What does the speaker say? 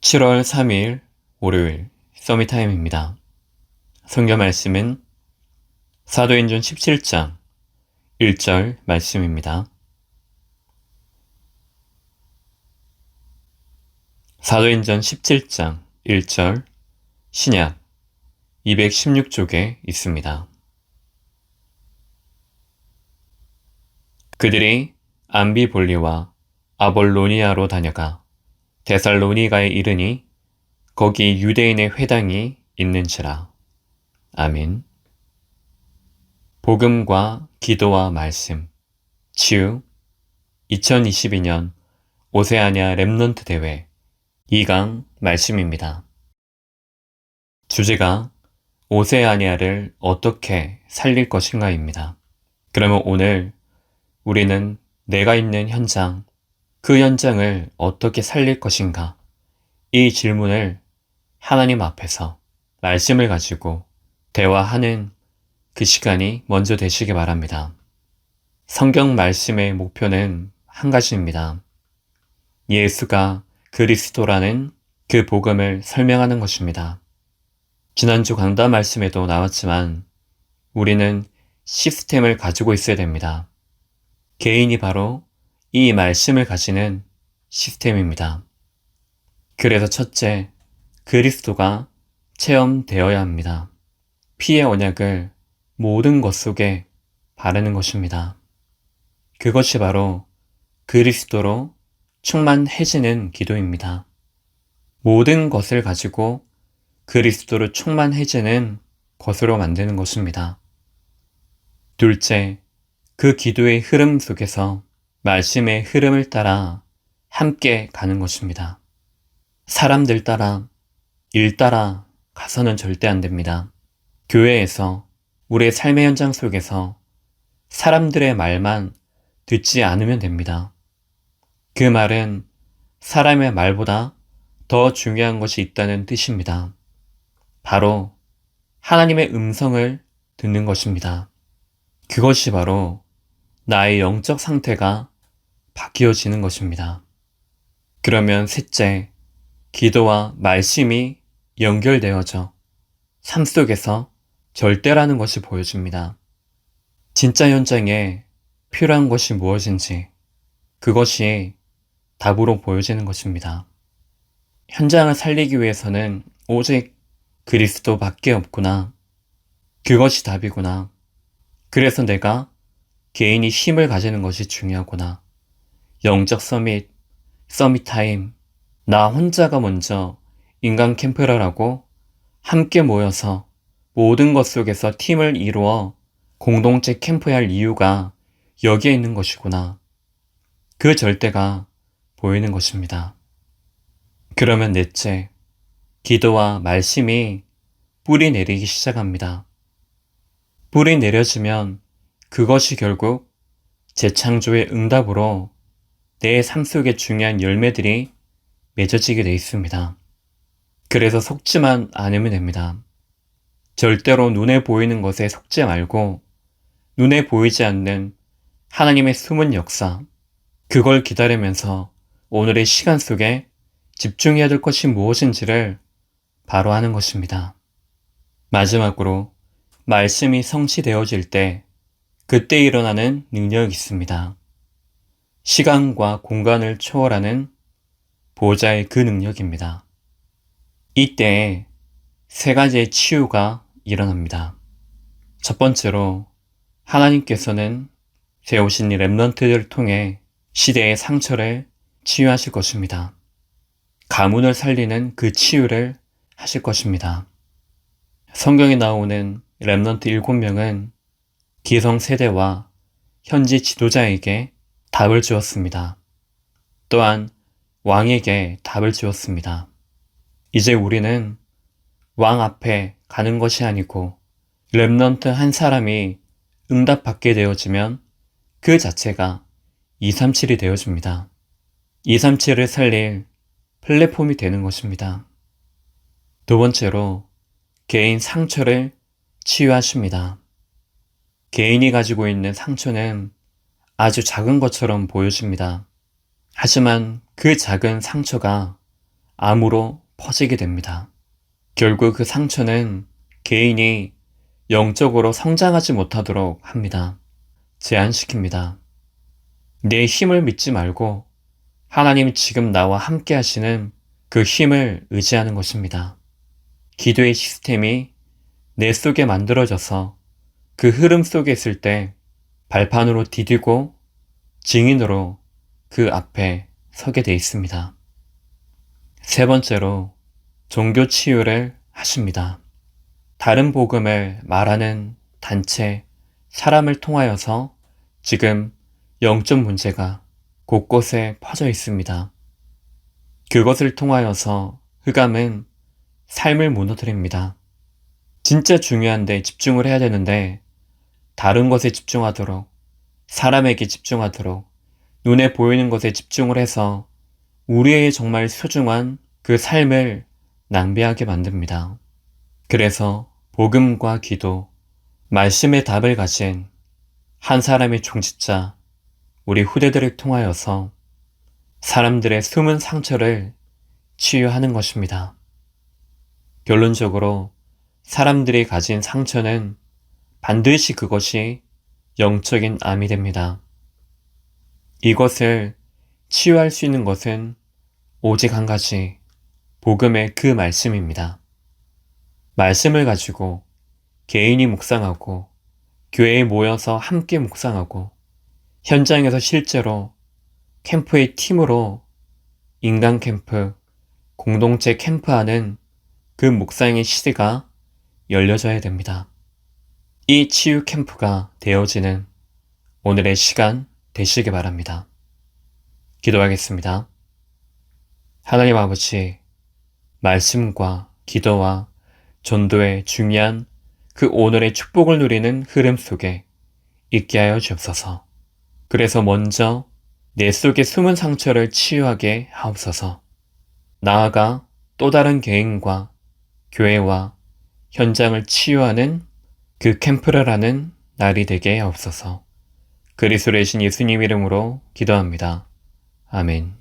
7월 3일 월요일 서밋타임입니다. 성경 말씀은 사도행전 17장 1절 말씀입니다. 사도행전 17장 1절 신약 216쪽에 있습니다. 그들이 암비볼리와 아볼로니아로 다녀가 데살로니가에 이르니 거기 유대인의 회당이 있는지라. 아멘. 복음과 기도와 말씀 치유 2022년 오세아냐 렘넌트 대회 2강 말씀입니다. 주제가 오세아냐를 어떻게 살릴 것인가입니다. 그러면 오늘 우리는 내가 있는 현장, 그 현장을 어떻게 살릴 것인가? 이 질문을 하나님 앞에서 말씀을 가지고 대화하는 그 시간이 먼저 되시기 바랍니다. 성경 말씀의 목표는 한 가지입니다. 예수가 그리스도라는 그 복음을 설명하는 것입니다. 지난주 강단 말씀에도 나왔지만 우리는 시스템을 가지고 있어야 됩니다. 개인이 바로 이 말씀을 가지는 시스템입니다. 그래서 첫째, 그리스도가 체험되어야 합니다. 피의 언약을 모든 것 속에 바르는 것입니다. 그것이 바로 그리스도로 충만해지는 기도입니다. 모든 것을 가지고 그리스도로 충만해지는 것으로 만드는 것입니다. 둘째, 그 기도의 흐름 속에서 말씀의 흐름을 따라 함께 가는 것입니다. 사람들 따라, 일 따라 가서는 절대 안 됩니다. 교회에서, 우리의 삶의 현장 속에서 사람들의 말만 듣지 않으면 됩니다. 그 말은 사람의 말보다 더 중요한 것이 있다는 뜻입니다. 바로 하나님의 음성을 듣는 것입니다. 그것이 바로 나의 영적 상태가 바뀌어지는 것입니다. 그러면 셋째, 기도와 말씀이 연결되어져 삶 속에서 절대라는 것이 보여집니다. 진짜 현장에 필요한 것이 무엇인지 그것이 답으로 보여지는 것입니다. 현장을 살리기 위해서는 오직 그리스도밖에 없구나. 그것이 답이구나. 그래서 내가 개인이 힘을 가지는 것이 중요하구나. 영적 서밋타임, 나 혼자가 먼저 인간 캠프를 하고 함께 모여서 모든 것 속에서 팀을 이루어 공동체 캠프할 이유가 여기에 있는 것이구나. 그 절대가 보이는 것입니다. 그러면 넷째, 기도와 말씀이 뿌리 내리기 시작합니다. 뿌리 내려지면 그것이 결국 재창조의 응답으로 내 삶 속에 중요한 열매들이 맺어지게 돼 있습니다. 그래서 속지만 않으면 됩니다. 절대로 눈에 보이는 것에 속지 말고 눈에 보이지 않는 하나님의 숨은 역사, 그걸 기다리면서 오늘의 시간 속에 집중해야 될 것이 무엇인지를 바로 하는 것입니다. 마지막으로 말씀이 성취되어질 때 그때 일어나는 능력이 있습니다. 시간과 공간을 초월하는 보호자의 그 능력입니다. 이때에 세 가지의 치유가 일어납니다. 첫 번째로 하나님께서는 세우신 이 렘넌트들을 통해 시대의 상처를 치유하실 것입니다. 가문을 살리는 그 치유를 하실 것입니다. 성경에 나오는 렘넌트 7명은 기성세대와 현지 지도자에게 답을 주었습니다. 또한 왕에게 답을 주었습니다. 이제 우리는 왕 앞에 가는 것이 아니고 렘넌트 한 사람이 응답받게 되어지면 그 자체가 237이 되어집니다. 237을 살릴 플랫폼이 되는 것입니다. 두 번째로 개인 상처를 치유하십니다. 개인이 가지고 있는 상처는 아주 작은 것처럼 보여집니다. 하지만 그 작은 상처가 암으로 퍼지게 됩니다. 결국 그 상처는 개인이 영적으로 성장하지 못하도록 합니다. 제한시킵니다. 내 힘을 믿지 말고 하나님이 지금 나와 함께 하시는 그 힘을 의지하는 것입니다. 기도의 시스템이 내 속에 만들어져서 그 흐름 속에 있을 때 발판으로 디디고 증인으로 그 앞에 서게 돼 있습니다. 세 번째로 종교 치유를 하십니다. 다른 복음을 말하는 단체, 사람을 통하여서 지금 영적 문제가 곳곳에 퍼져 있습니다. 그것을 통하여서 흑암은 삶을 무너뜨립니다. 진짜 중요한데 집중을 해야 되는데 다른 것에 집중하도록, 사람에게 집중하도록, 눈에 보이는 것에 집중을 해서 우리의 정말 소중한 그 삶을 낭비하게 만듭니다. 그래서 복음과 기도, 말씀의 답을 가진 한 사람의 종짓자, 우리 후대들을 통하여서 사람들의 숨은 상처를 치유하는 것입니다. 결론적으로 사람들이 가진 상처는 반드시 그것이 영적인 암이 됩니다. 이것을 치유할 수 있는 것은 오직 한 가지, 복음의 그 말씀입니다. 말씀을 가지고 개인이 묵상하고 교회에 모여서 함께 묵상하고 현장에서 실제로 캠프의 팀으로 인간 캠프, 공동체 캠프하는 그 묵상의 시대가 열려져야 됩니다. 이 치유 캠프가 되어지는 오늘의 시간 되시기 바랍니다. 기도하겠습니다. 하나님 아버지, 말씀과 기도와 전도의 중요한 그 오늘의 축복을 누리는 흐름 속에 있게 하여 주옵소서. 그래서 먼저 내 속의 숨은 상처를 치유하게 하옵소서. 나아가 또 다른 개인과 교회와 현장을 치유하는 그 캠프를 하는 날이 되게 하옵소서. 그리스도의 신 예수님 이름으로 기도합니다. 아멘.